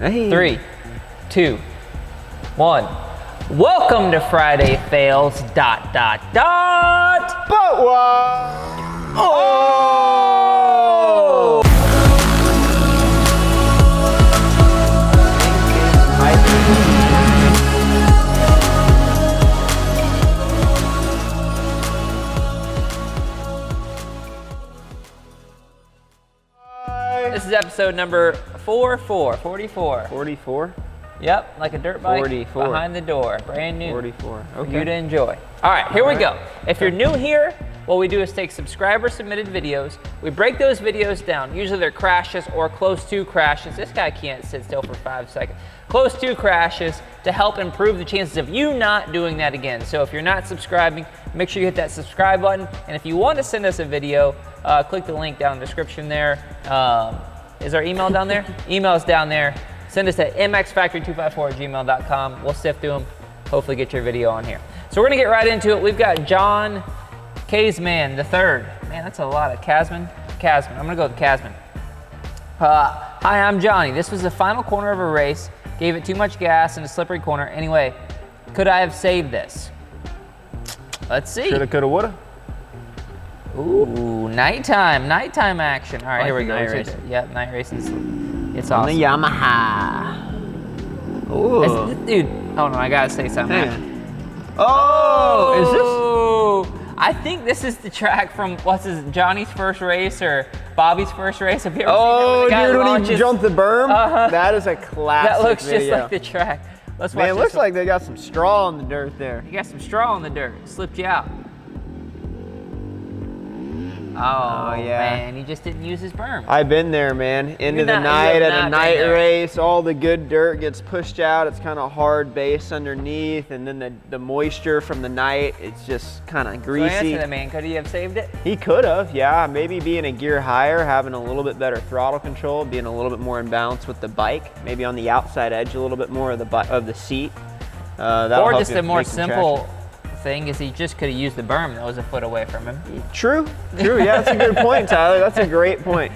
Hey. 3, 2, 1. Welcome to Friday Fails, .. But what? Oh! This is episode number 44. 44? Yep, like a dirt bike 44. behind the door, brand new. 44, For okay. you to enjoy. All right, here we go. If you're new here, what we do is take subscriber submitted videos. We break those videos down. Usually they're crashes or close to crashes. This guy can't sit still for 5 seconds. Close to crashes to help improve the chances of you not doing that again. So if you're not subscribing, make sure you hit that subscribe button. And if you want to send us a video, click the link down in the description there. Is our email down there? Email's down there. Send us at mxfactory254@gmail.com. We'll sift through them, hopefully get your video on here. So we're gonna get right into it. We've got John Casman III. Man, that's a lot of Casman. I'm gonna go with Casman. Hi, I'm Johnny. This was the final corner of a race. Gave it too much gas in a slippery corner. Anyway, could I have saved this? Let's see. Shoulda, coulda, woulda. Ooh, nighttime action. All right, here we go. Night racing. Yep, night racing. It's On awesome. the Yamaha. Ooh. Dude, hold on, I gotta say something. Hang on. Oh, is this? I think this is the track from Johnny's first race or Bobby's first race. Have you ever Oh, seen that? dude, when he jumped the berm? Uh-huh. That is a classic That looks video. just like the track. Let's watch Man, it this looks one. like they got some straw in the dirt there. You got some straw in the dirt. Slipped you out. Oh, yeah. man, he just didn't use his berm. I've been there, man. Into You're the not- night you have at a not night been there. race, all the good dirt gets pushed out. It's kind of hard base underneath, and then the moisture from the night, it's just kind of So greasy. answer that, man. Could he have saved it? He could have, yeah. Maybe being a gear higher, having a little bit better throttle control, being a little bit more in balance with the bike, maybe on the outside edge a little bit more of the seat. That'll Or help just you a more make some simple traction. thing is he just could have used the berm that was a foot away from him. True. Yeah, that's a good point, Tyler. That's a great point.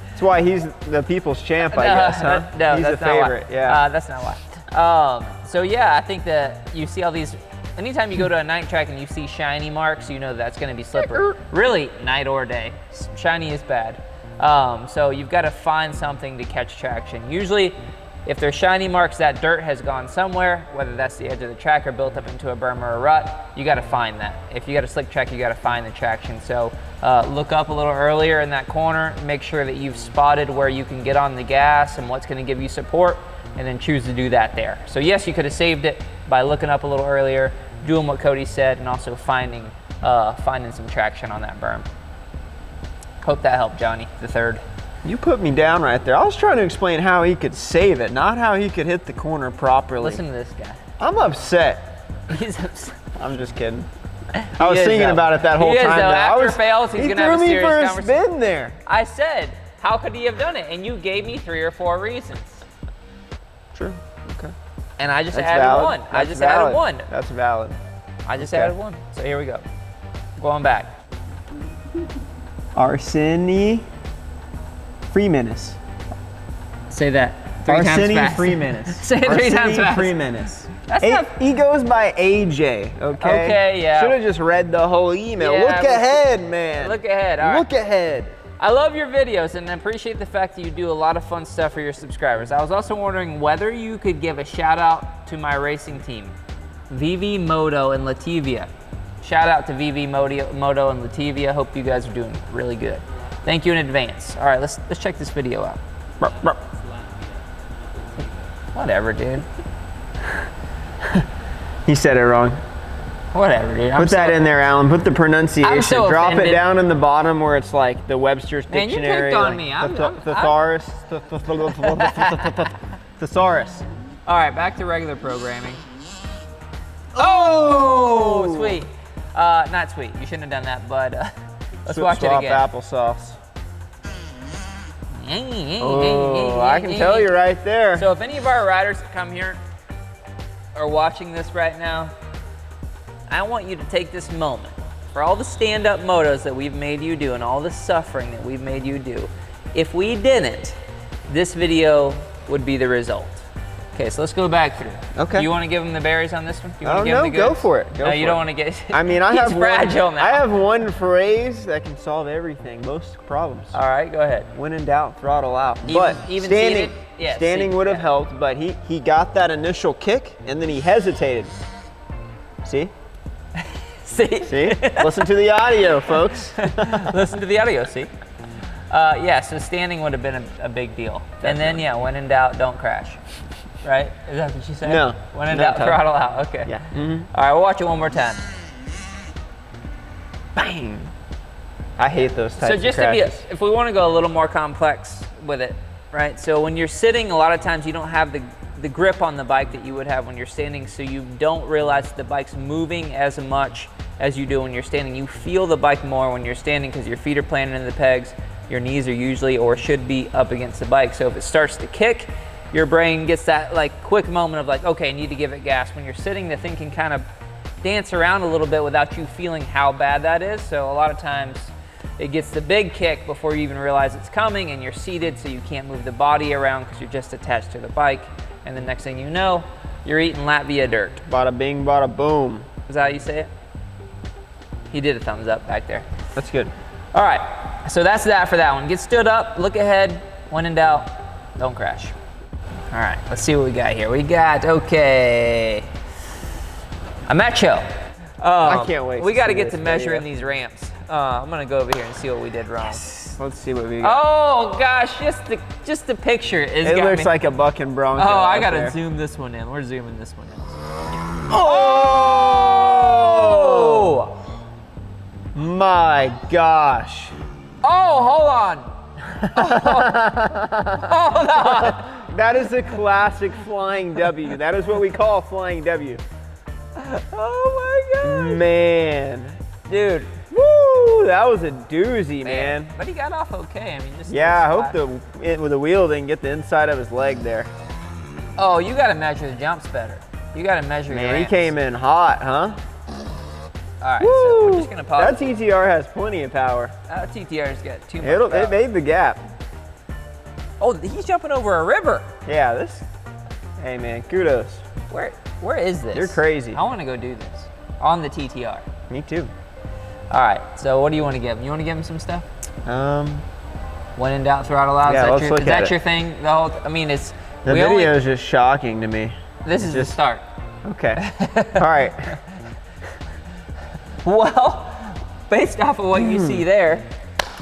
That's why he's the people's champ, I guess, huh? No, he's that's the not favorite, why. yeah. That's not why. So yeah, I think that you see all these, anytime you go to a night track and you see shiny marks, you know that's gonna be slippery. Really, night or day. Shiny is bad. So you've gotta find something to catch traction. Usually, if there's shiny marks, that dirt has gone somewhere, whether that's the edge of the track or built up into a berm or a rut, you gotta find that. If you got a slick track, you gotta find the traction. So look up a little earlier in that corner, make sure that you've spotted where you can get on the gas and what's gonna give you support, and then choose to do that there. So yes, you could have saved it by looking up a little earlier, doing what Cody said, and also finding some traction on that berm. Hope that helped, Johnny III. You put me down right there. I was trying to explain how he could save it, not how he could hit the corner properly. Listen to this guy. I'm upset. He's upset. I'm just kidding. I was thinking though. about it that whole He is, time. though. though. After fails, he's he gonna have a threw me serious for a conversation. spin there. I said, how could he have done it? And you gave me 3 or 4 reasons. True. Okay. And I just That's added valid. one. I That's just valid. added one. That's valid. I just Okay. added one. So here we go. Going back. Arseny Freemenis. Say that 3 times Arseny fast. Freemenis. Say it 3 times Arseny fast. Freemenis. That's not- He goes by AJ, okay? Okay, yeah. Should have just read the whole email. Yeah, Look ahead, man. Look ahead, all right. Look ahead. I love your videos and I appreciate the fact that you do a lot of fun stuff for your subscribers. I was also wondering whether you could give a shout out to my racing team, VV Moto and Lativia. Shout out to VV Moto and Lativia. Hope you guys are doing really good. Thank you in advance. All right, let's check this video out. Whatever, dude. He said it wrong. Whatever, dude. Put that in there, Alan. Put the pronunciation. I'm so Drop offended. it down in the bottom where it's like the Webster's Man, you dictionary. picked on like me. I'm- Thesaurus. Thesaurus. All right, back to regular programming. Oh, sweet. Not sweet. You shouldn't have done that, but let's watch it Swap again. applesauce. Oh, I can tell you right there. So if any of our riders that come here are watching this right now, I want you to take this moment for all the stand-up motos that we've made you do and all the suffering that we've made you do. If we didn't, this video would be the result. Okay, so let's go back through. Okay. Do you want to give him the berries on this one? Do you want Oh, to give no, him the go goods? for it. Go no, for you it. don't want to get. I mean, I He's have fragile now. I have one phrase that can solve everything, most problems. All right, go ahead. When in doubt, throttle out. Even standing, seated? Yeah, standing would have helped, but he got that initial kick and then he hesitated. See? See? See? Listen to the audio, folks. Listen to the audio, see? Yeah, so standing would have been a big deal. Definitely. And then, yeah, when in doubt, don't crash. Right? Is that what you said? No. When in doubt, throttle out. Okay. Yeah. All right, we'll watch it one more time. Bang. I hate those types So just of crashes. if we want to go a little more complex with it, right? So when you're sitting, a lot of times you don't have the grip on the bike that you would have when you're standing, so you don't realize that the bike's moving as much as you do when you're standing. You feel the bike more when you're standing because your feet are planted in the pegs, your knees are usually or should be up against the bike. So if it starts to kick, your brain gets that like quick moment of like, okay, I need to give it gas. When you're sitting, the thing can kind of dance around a little bit without you feeling how bad that is. So a lot of times it gets the big kick before you even realize it's coming, and you're seated so you can't move the body around because you're just attached to the bike. And the next thing you know, you're eating Latvia dirt. Bada bing, bada boom. Is that how you say it? He did a thumbs up back there. That's good. All right, so that's that for that one. Get stood up, look ahead, when in doubt, don't crash. All right, let's see what we got here. We got, okay, a macho. I can't wait. We got to get this to measuring video. these ramps. I'm gonna go over here and see what we did wrong. Let's see what we got. Oh gosh, just the picture is. It looks like a buck and bronco. Oh, I out gotta there. zoom this one in. We're zooming this one in. Oh! My gosh. Oh, hold on. Hold on. That is a classic flying W. That is what we call a flying W. Oh my god. Man. Dude. Woo! That was a doozy, man. But he got off okay. I mean, just Yeah, I hope with the wheel didn't get the inside of his leg there. Oh, you got to measure the jumps better. You got to measure your Man, he ramps. came in hot, huh? All right, Woo! so we're just gonna pause. That TTR has plenty of power. TTR's got too much It power. made the gap. Oh, he's jumping over a river. Yeah, this. Hey, man, kudos. Where is this? You're crazy. I want to go do this on the TTR. Me too. All right, so what do you want to give him? You want to give him some stuff? Um, When in doubt, throttle out. Yeah, Is let's look is that at your it. thing? The whole, I mean, it's the we video only- is just shocking to me. This is the start. Okay. All right. Well, based off of what you see there.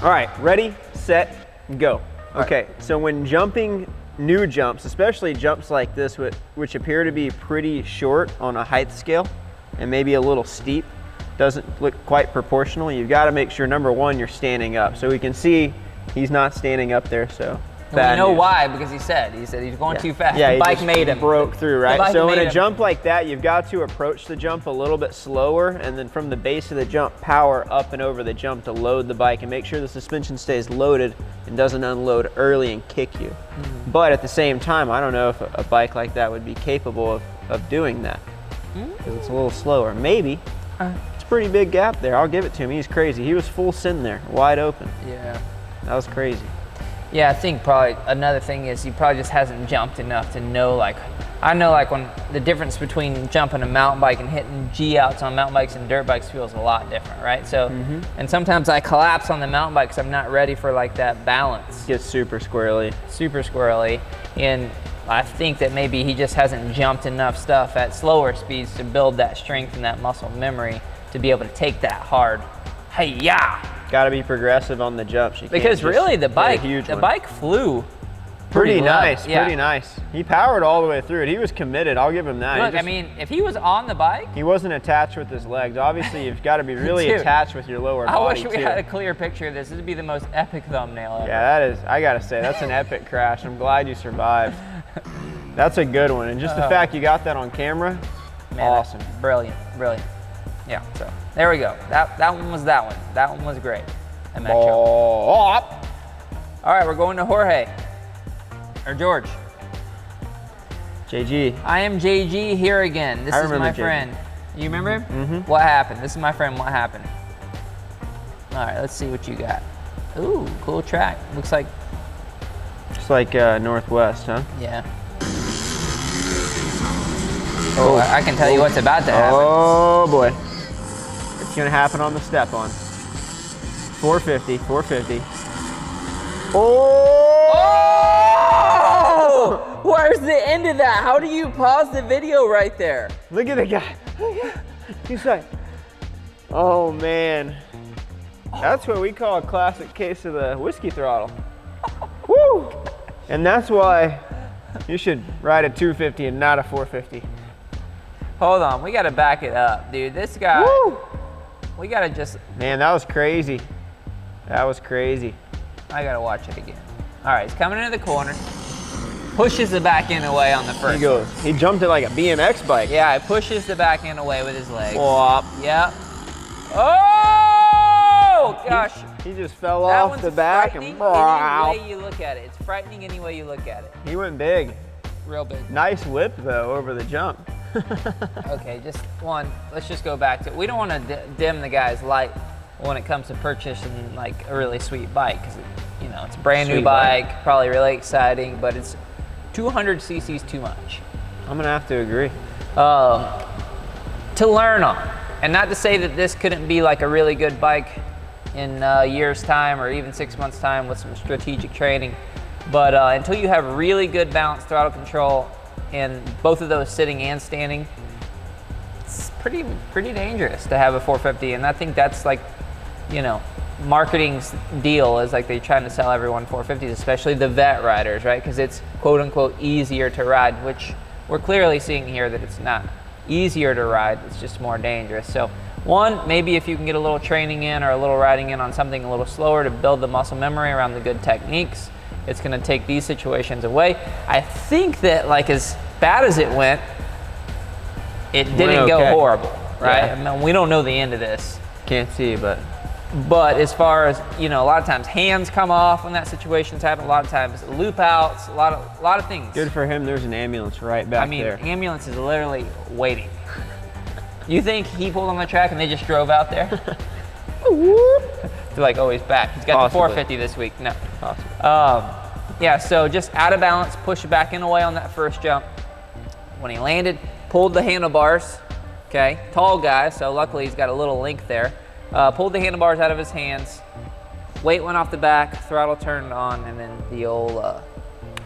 All right. Ready, set, go. Okay. So when jumping new jumps, especially jumps like this, which appear to be pretty short on a height scale and maybe a little steep, doesn't look quite proportional, you've got to make sure, number one, you're standing up. So we can see he's not standing up there, so And we know news. why, because he said he's going too fast. Yeah, the he bike just made him. broke through, right? bike So in made a him. jump like that, you've got to approach the jump a little bit slower, and then from the base of the jump, power up and over the jump to load the bike and make sure the suspension stays loaded and doesn't unload early and kick you. Mm-hmm. But at the same time, I don't know if a bike like that would be capable of doing that, because it's a little slower. Maybe. It's a pretty big gap there. I'll give it to him. He's crazy. He was full send there, wide open. Yeah. That was crazy. Yeah, I think probably another thing is he probably just hasn't jumped enough to know, like, I know like when the difference between jumping a mountain bike and hitting G-outs on mountain bikes and dirt bikes feels a lot different, right? So, and sometimes I collapse on the mountain bike because I'm not ready for like that balance. Gets super squirrely. Super squirrely. And I think that maybe he just hasn't jumped enough stuff at slower speeds to build that strength and that muscle memory to be able to take that hard. Hey-ya! Got to be progressive on the jumps. You can't Because just really the hit a bike, huge the one. bike flew Pretty low. nice, Yeah. pretty nice. He powered all the way through it. He was committed. I'll give him that. Look, I mean, if he was on the bike, He wasn't attached with his legs. Obviously, you've got to be really Dude, attached with your lower I body wish we too. had a clear picture of this. This would be the most epic thumbnail ever. Yeah, that is. I gotta say, that's an epic crash. I'm glad you survived. That's a good one, and just the fact you got that on camera, Man, awesome. Brilliant, brilliant. Yeah, so there we go. That one was that one. That one was great. I met you. Oh, All right, we're going to Jorge. Or George. JG. I am JG here again. This I is my remember JG. friend. You remember him? Mm-hmm. What happened? This is my friend. What happened? All right, let's see what you got. Ooh, cool track. Looks like, Just like Northwest, huh? yeah. Oh, I can tell you what's about to happen. Oh boy. It's gonna happen on the step on. 450, 450. Oh! Where's the end of that? How do you pause the video right there? Look at the guy. He's like, oh man. That's what we call a classic case of the whiskey throttle. Woo! And that's why you should ride a 250 and not a 450. Hold on, we gotta back it up, dude. This guy, Woo! we gotta just, Man, that was crazy. That was crazy. I gotta watch it again. All right, he's coming into the corner, pushes the back end away on the first He goes, he jumped it like a BMX bike. Yeah, he pushes the back end away with his legs. Whop. Yep. Oh, gosh. He just fell That off one's the back frightening and any way you look at it. It's frightening any way you look at it. he went big. Real big. Nice whip though over the jump. Okay, just one, let's just go back to, we don't want to dim the guy's light when it comes to purchasing like a really sweet bike, because you know, it's a brand new Sweet bike, probably really exciting, but it's 200 cc's too much I'm gonna have to agree. to learn on. And not to say that this couldn't be like a really good bike in a year's time or even 6 months time with some strategic training. But until you have really good balanced throttle control and both of those sitting and standing, it's pretty dangerous to have a 450. And I think that's like, you know, marketing's deal is like they're trying to sell everyone 450s, especially the vet riders, right? Because it's quote unquote easier to ride, which we're clearly seeing here that it's not easier to ride, it's just more dangerous. So one, maybe if you can get a little training in or a little riding in on something a little slower to build the muscle memory around the good techniques, it's gonna take these situations away. I think that like as bad as it went, it didn't go horrible, right? Yeah. I mean, we don't know the end of this. Can't see, but as far as, you know, a lot of times hands come off when that situation's happened, a lot of times loop outs, a lot of things. good for him. There's an ambulance right back there. Ambulance is literally waiting. You think he pulled on the track and they just drove out there? They're like, oh, he's back. He's got Possibly. the 450 this week. No. Possibly. Yeah, so just out of balance, pushed back in away on that first jump. When he landed, pulled the handlebars. Okay, tall guy, so luckily he's got a little link there. Pulled the handlebars out of his hands. Weight went off the back, throttle turned on, and then the old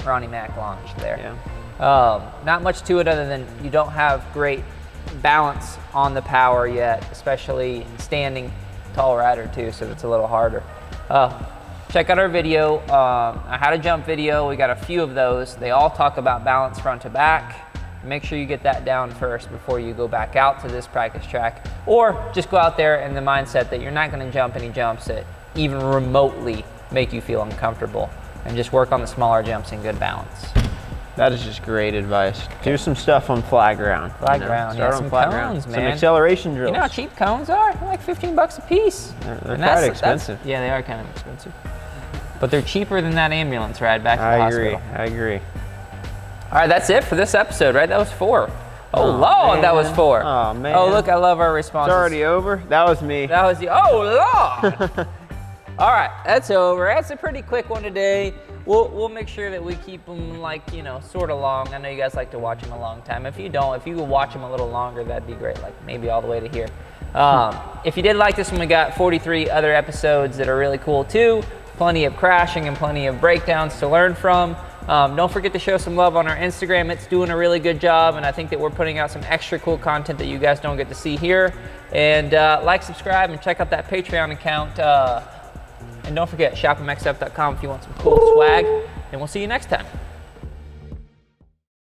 Ronnie Mac launch there. Yeah. Not much to it other than you don't have great balance on the power yet, especially standing tall rider too, so it's a little harder. Check out our video, a how to jump video. We got a few of those. They all talk about balance front to back. Make sure you get that down first before you go back out to this practice track, or just go out there in the mindset that you're not going to jump any jumps that even remotely make you feel uncomfortable, and just work on the smaller jumps in good balance. That is just great advice. Do some stuff on flat ground. Flat ground, Start yeah, on some flat cones, ground. man. Some acceleration drills. You know how cheap cones are? They're like 15 bucks a piece. They're And quite expensive. Yeah, they are kind of expensive. But they're cheaper than that ambulance ride back to the hospital. I agree. All right, that's it for this episode, right? That was 4. Oh, Lord, man. that was 4. Oh, man. Oh, look, I love our responses. It's already over. That was me. That was the, oh, Lord. All right, that's over. That's a pretty quick one today. We'll make sure that we keep them like, you know, sort of long. I know you guys like to watch them a long time. If you don't, if you could watch them a little longer, that'd be great, like maybe all the way to here. If you did like this one, we got 43 other episodes that are really cool too. Plenty of crashing and plenty of breakdowns to learn from. Don't forget to show some love on our Instagram. It's doing a really good job, and I think that we're putting out some extra cool content that you guys don't get to see here. And like, subscribe, and check out that Patreon account. And don't forget, shopmxf.com if you want some cool swag. And we'll see you next time.